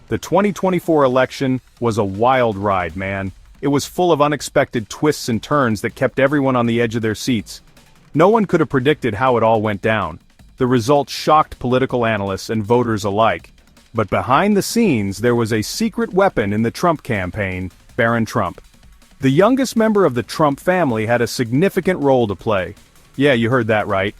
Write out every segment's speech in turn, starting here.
The 2024 election was a wild ride, man. It was full of unexpected twists and turns that kept everyone on the edge of their seats. No one could have predicted how it all went down. The results shocked political analysts and voters alike. But behind the scenes, there was a secret weapon in the Trump campaign, Barron Trump. The youngest member of the Trump family had a significant role to play. Yeah, you heard that right.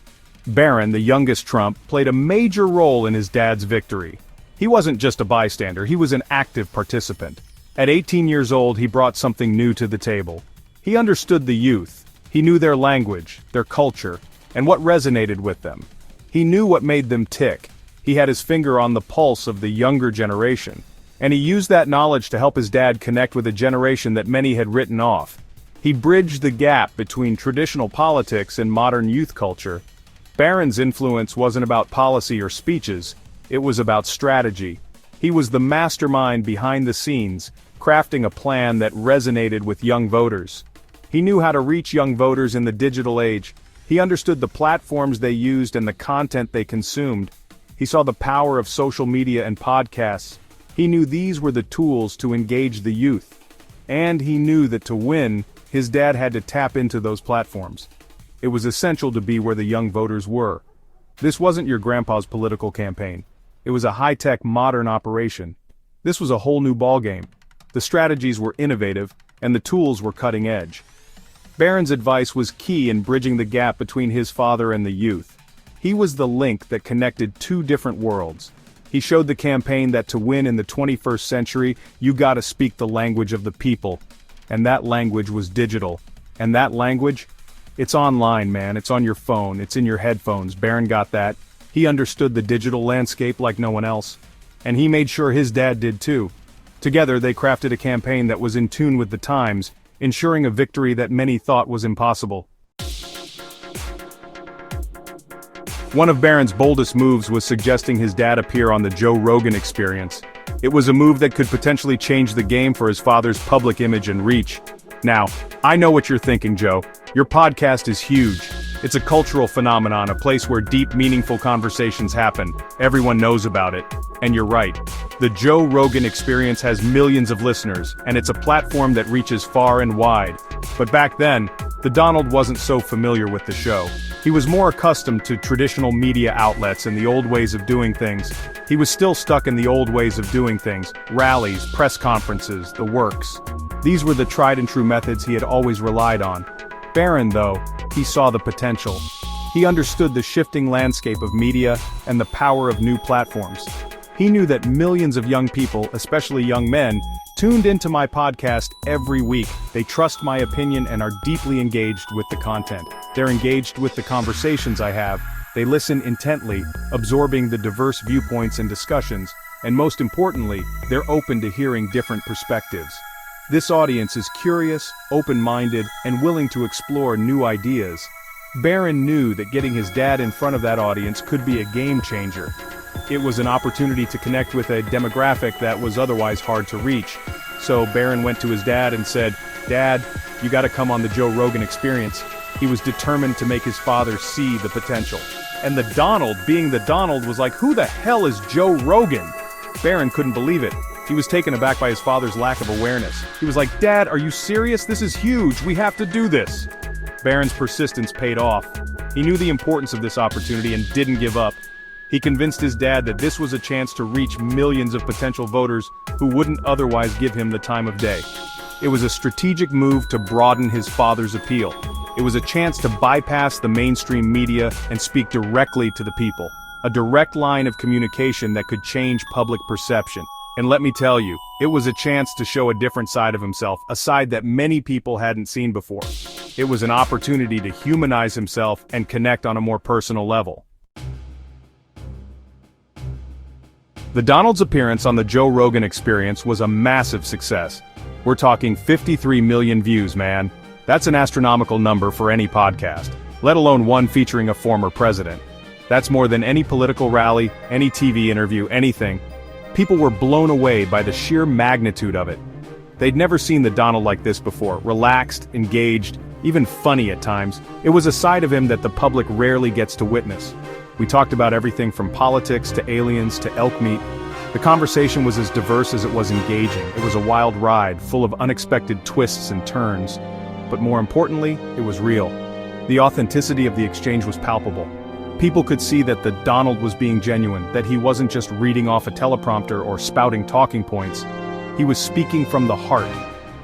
Barron, the youngest Trump, played a major role in his dad's victory. He wasn't just a bystander, he was an active participant. At 18 years old, he brought something new to the table. He understood the youth. He knew their language, their culture, and what resonated with them. He knew what made them tick. He had his finger on the pulse of the younger generation. And he used that knowledge to help his dad connect with a generation that many had written off. He bridged the gap between traditional politics and modern youth culture. Barron's influence wasn't about policy or speeches, it was about strategy. He was the mastermind behind the scenes, crafting a plan that resonated with young voters. He knew how to reach young voters in the digital age. He understood the platforms they used and the content they consumed. He saw the power of social media and podcasts. He knew these were the tools to engage the youth. And he knew that to win, his dad had to tap into those platforms. It was essential to be where the young voters were. This wasn't your grandpa's political campaign. It was a high-tech, modern operation. This was a whole new ballgame. The strategies were innovative, and the tools were cutting-edge. Barron's advice was key in bridging the gap between his father and the youth. He was the link that connected two different worlds. He showed the campaign that to win in the 21st century, you gotta speak the language of the people. And that language was digital. And that language? It's online, man. It's on your phone. It's in your headphones. Barron got that. He understood the digital landscape like no one else. And he made sure his dad did too. Together, they crafted a campaign that was in tune with the times, ensuring a victory that many thought was impossible. One of Barron's boldest moves was suggesting his dad appear on the Joe Rogan Experience. It was a move that could potentially change the game for his father's public image and reach. Now, I know what you're thinking, Joe. Your podcast is huge. It's a cultural phenomenon, a place where deep, meaningful conversations happen. Everyone knows about it. And you're right. The Joe Rogan Experience has millions of listeners, and it's a platform that reaches far and wide. But back then, the Donald wasn't so familiar with the show. He was more accustomed to traditional media outlets and the old ways of doing things. He was still stuck in the old ways of doing things. Rallies, press conferences, the works. These were the tried and true methods he had always relied on. Barron, though, he saw the potential. He understood the shifting landscape of media and the power of new platforms. He knew that millions of young people, especially young men, tuned into my podcast every week. They trust my opinion and are deeply engaged with the content. They're engaged with the conversations I have. They listen intently, absorbing the diverse viewpoints and discussions, and most importantly, they're open to hearing different perspectives. This audience is curious, open-minded, and willing to explore new ideas. Barron knew that getting his dad in front of that audience could be a game changer. It was an opportunity to connect with a demographic that was otherwise hard to reach. So Barron went to his dad and said, "Dad, you gotta come on the Joe Rogan Experience." He was determined to make his father see the potential. And the Donald, being the Donald, was like, "Who the hell is Joe Rogan?" Barron couldn't believe it. He was taken aback by his father's lack of awareness. He was like, "Dad, are you serious? This is huge. We have to do this." Barron's persistence paid off. He knew the importance of this opportunity and didn't give up. He convinced his dad that this was a chance to reach millions of potential voters who wouldn't otherwise give him the time of day. It was a strategic move to broaden his father's appeal. It was a chance to bypass the mainstream media and speak directly to the people. A direct line of communication that could change public perception. And let me tell you, it was a chance to show a different side of himself, a side that many people hadn't seen before. It was an opportunity to humanize himself and connect on a more personal level. The Donald's appearance on the Joe Rogan Experience was a massive success. We're talking 53 million views, man. That's an astronomical number for any podcast, let alone one featuring a former president. That's more than any political rally, any TV interview, anything. People were blown away by the sheer magnitude of it. They'd never seen the Donald like this before, relaxed, engaged, even funny at times. It was a side of him that the public rarely gets to witness. We talked about everything from politics to aliens to elk meat. The conversation was as diverse as it was engaging. It was a wild ride, full of unexpected twists and turns. But more importantly, it was real. The authenticity of the exchange was palpable. People could see that the Donald was being genuine, that he wasn't just reading off a teleprompter or spouting talking points. He was speaking from the heart.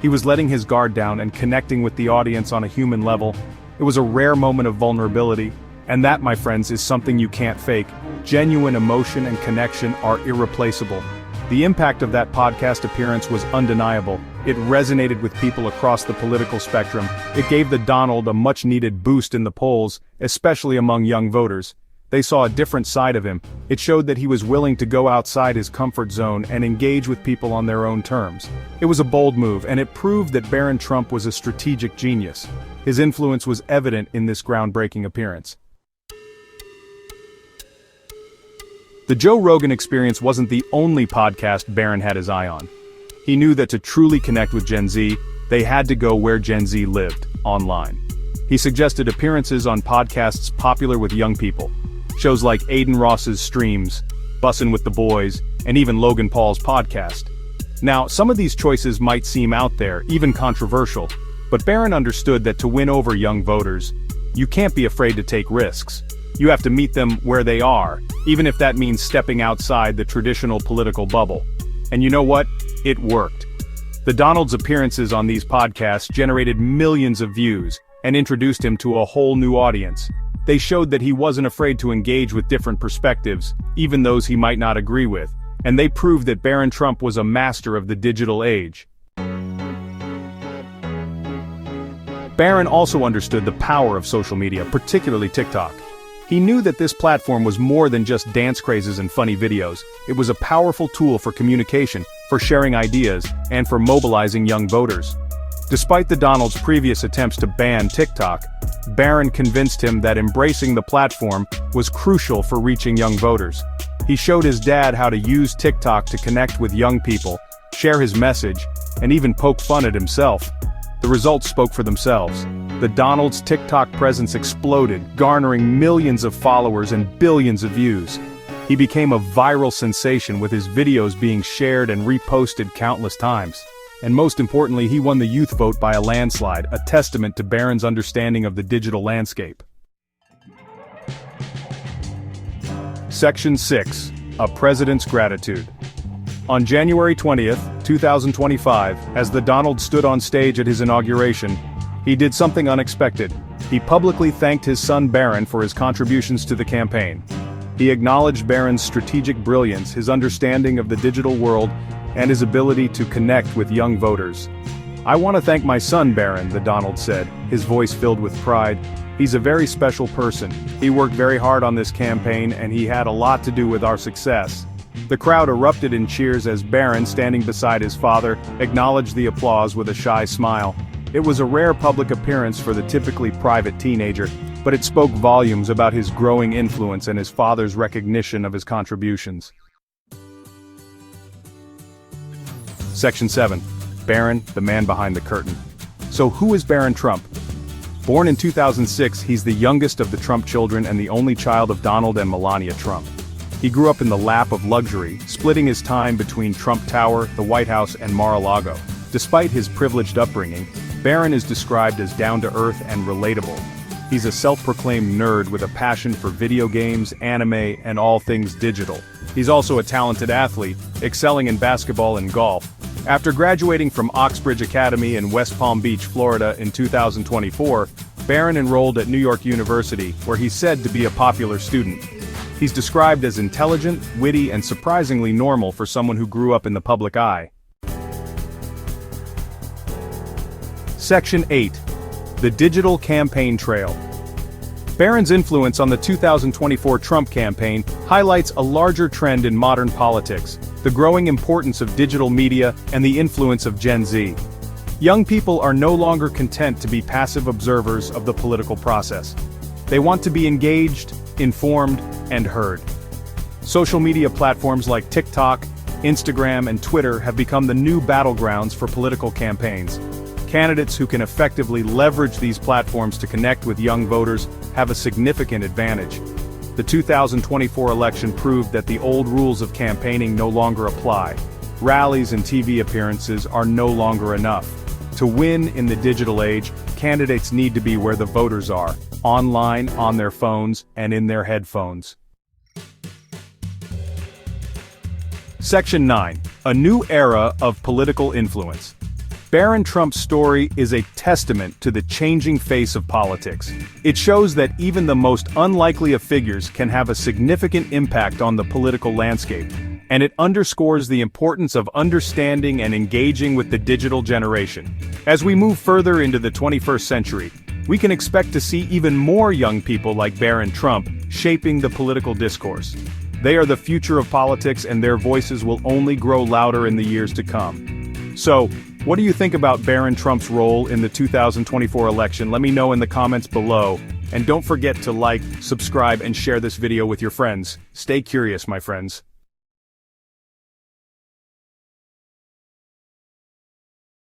He was letting his guard down and connecting with the audience on a human level. It was a rare moment of vulnerability, and that, my friends, is something you can't fake. Genuine emotion and connection are irreplaceable. The impact of that podcast appearance was undeniable. It resonated with people across the political spectrum. It gave the Donald a much-needed boost in the polls, especially among young voters. They saw a different side of him. It showed that he was willing to go outside his comfort zone and engage with people on their own terms. It was a bold move, and it proved that Barron Trump was a strategic genius. His influence was evident in this groundbreaking appearance. The Joe Rogan Experience wasn't the only podcast Barron had his eye on. He knew that to truly connect with Gen Z, they had to go where Gen Z lived, online. He suggested appearances on podcasts popular with young people. Shows like Aiden Ross's Streams, Bussin' with the Boys, and even Logan Paul's podcast. Now, some of these choices might seem out there, even controversial, but Barron understood that to win over young voters, you can't be afraid to take risks. You have to meet them where they are, even if that means stepping outside the traditional political bubble. And you know what? It worked. The Donald's appearances on these podcasts generated millions of views and introduced him to a whole new audience. They showed that he wasn't afraid to engage with different perspectives, even those he might not agree with, and they proved that Barron Trump was a master of the digital age. Barron also understood the power of social media, particularly TikTok. He knew that this platform was more than just dance crazes and funny videos. It was a powerful tool for communication, for sharing ideas, and for mobilizing young voters. Despite the Donald's previous attempts to ban TikTok, Barron convinced him that embracing the platform was crucial for reaching young voters. He showed his dad how to use TikTok to connect with young people, share his message, and even poke fun at himself. The results spoke for themselves. The Donald's TikTok presence exploded, garnering millions of followers and billions of views. He became a viral sensation, with his videos being shared and reposted countless times. And most importantly, he won the youth vote by a landslide, a testament to Barron's understanding of the digital landscape. Section 6. A President's Gratitude. On January 20th, 2025, as the Donald stood on stage at his inauguration, he did something unexpected. He publicly thanked his son Barron for his contributions to the campaign. He acknowledged Barron's strategic brilliance, his understanding of the digital world, and his ability to connect with young voters. "I want to thank my son Barron," the Donald said, his voice filled with pride. "He's a very special person. He worked very hard on this campaign, and he had a lot to do with our success." The crowd erupted in cheers as Barron, standing beside his father, acknowledged the applause with a shy smile. It was a rare public appearance for the typically private teenager, but it spoke volumes about his growing influence and his father's recognition of his contributions. Section 7. Barron, the man behind the curtain. So who is Barron Trump? Born in 2006, he's the youngest of the Trump children and the only child of Donald and Melania Trump. He grew up in the lap of luxury, splitting his time between Trump Tower, the White House, and Mar-a-Lago. Despite his privileged upbringing, Barron is described as down-to-earth and relatable. He's a self-proclaimed nerd with a passion for video games, anime, and all things digital. He's also a talented athlete, excelling in basketball and golf. After graduating from Oxbridge Academy in West Palm Beach, Florida in 2024, Barron enrolled at New York University, where he's said to be a popular student. He's described as intelligent, witty, and surprisingly normal for someone who grew up in the public eye. Section 8. The Digital Campaign Trail. Barron's influence on the 2024 Trump campaign highlights a larger trend in modern politics: the growing importance of digital media and the influence of Gen Z. Young people are no longer content to be passive observers of the political process. They want to be engaged, informed, and heard. Social media platforms like TikTok, Instagram, and Twitter have become the new battlegrounds for political campaigns. Candidates who can effectively leverage these platforms to connect with young voters have a significant advantage. The 2024 election proved that the old rules of campaigning no longer apply. Rallies and TV appearances are no longer enough. To win in the digital age, candidates need to be where the voters are, online, on their phones, and in their headphones. Section 9. A new era of political influence. Barron Trump's story is a testament to the changing face of politics. It shows that even the most unlikely of figures can have a significant impact on the political landscape, and it underscores the importance of understanding and engaging with the digital generation. As we move further into the 21st century, we can expect to see even more young people like Barron Trump shaping the political discourse. They are the future of politics, and their voices will only grow louder in the years to come. So, what do you think about Barron Trump's role in the 2024 election? Let me know in the comments below. And don't forget to like, subscribe, and share this video with your friends. Stay curious, my friends.